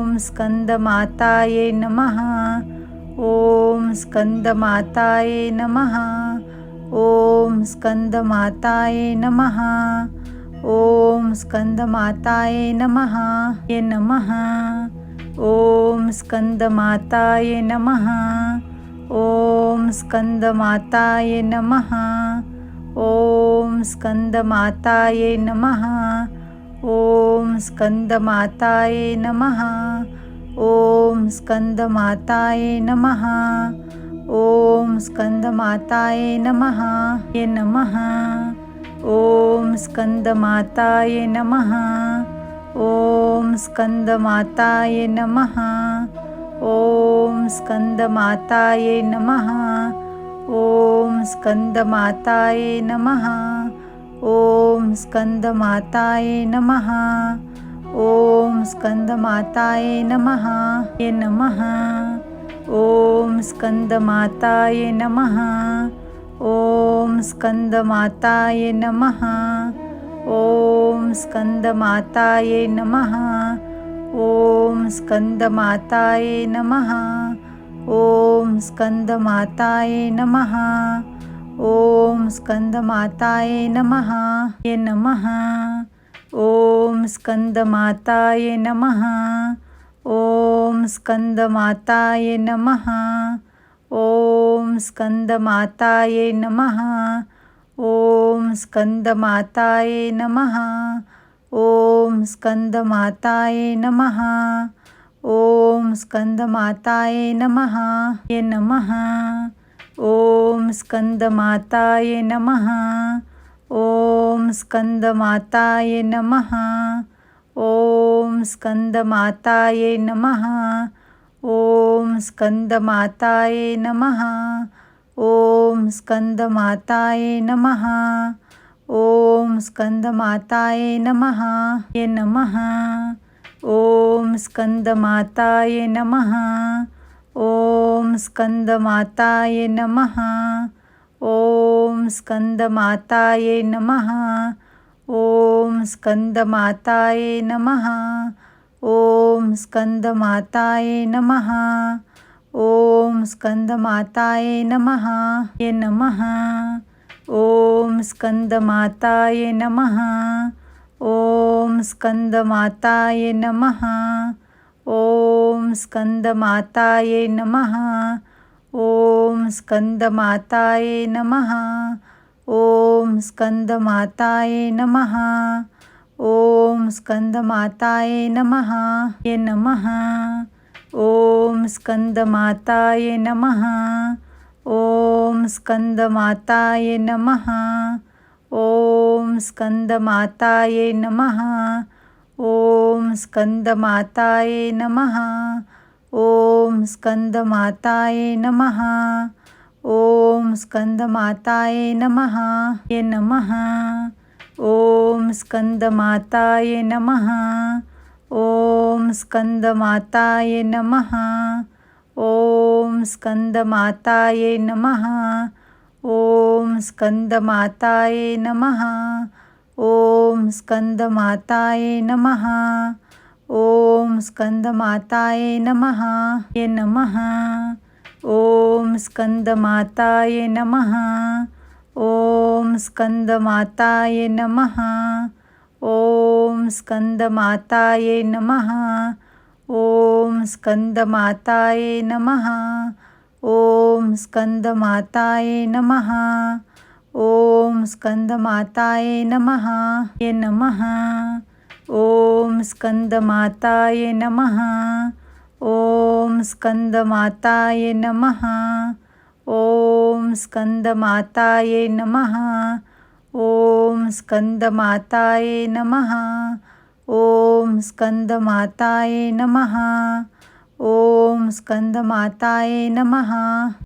ओम स्कंदमाताये नमः। ओम स्कंदमाताये नमः। ओम स्कंदमाताये नमः। ओम स्कंदमाताये नमः। ये नमः। ओम स्कंदमाताये नमः। ओम स्कंदमाताये नमः। ओम स्कंदमाताये नमः। ओम स्कंदमाताये नमः। ओम स्कंदमाताये नमः। ओम स्कंदमाताये नमः। ये नमः। ओम स्कंदमाताये नमः। ओम स्कंदमाताये नमः। ओम स्कंदमाताये नमः। ओम स्कंदमाताये नमः। ओम स्कंदमाताये नमः। ओम स्कंदमाताये नमः। ये नमः। ओम स्कंदमाताये नमः। ओम स्कंदमाताये नमः। ओम स्कंदमाताये नमः। ओम स्कंदमाताये नमः। ओम स्कंदमाताये नमः। ओम स्कंदमाताये नमः। ये नमः। ओम स्कंदमाताये नमः। ओम स्कंदमाताये नमः। ओम स्कंदमाताये नमः। ओम स्कंदमाताये नमः। ओम स्कंदमाताये नमः। ओम स्कंदमाताये नमः। ये नमः। ओम स्कंदमाताये नमः। ओम स्कंदमाताये नमः। ओम स्कंदमाताये नमः। ओम स्कंदमाताये नमः। ओम स्कंदमाताये नमः। ओम स्कंदमाताये नमः। ये नमः। ओम स्कंदमाताये नमः। ओम स्कंदमाताये नमः। ओम स्कंदमाताये नमः। ओम स्कंदमाताये नमः। ओम स्कंदमाताये नमः। ओम स्कंदमाताये नमः। ये नमः। ओम स्कंदमाताये नमः। ओम स्कंदमाताये नमः। ओम स्कंदमाताये नमः। ओम स्कंदमाताये नमः। ओम स्कंदमाताये नमः। ओम स्कंदमाताये नमः। ये नमः। ओम स्कंदमाताये नमः। ओम स्कंदमाताये नमः। ओम स्कंदमाताये नमः। ओम स्कंदमाताये नमः। ओम स्कंदमाताये नमः। ओम स्कंदमाताये नमः। ये नमः। ओम स्कंदमाताये नमः। ओम स्कंदमाताये नमः। ओम स्कंदमाताये नमः। ओम स्कंदमाताये नमः। ओम स्कंदमाताये नमः। ओम स्कंदमाताये नमः। ये नमः। ओम स्कंदमाताये नमः। ओम स्कंदमाताये नमः। ओम स्कंदमाताये नमः। ओम स्कंदमाताये नमः। ओम स्कंदमाताये नमः। ओम स्कंदमाताये नमः। ये नमः। ओम स्कंदमाताये नमः। ओम स्कंदमाताये नमः। ओम स्कंदमाताये नमः। ओम स्कंदमाताये नमः। ओम स्कंदमाताये नमः। ओम स्कंदमाताये नमः।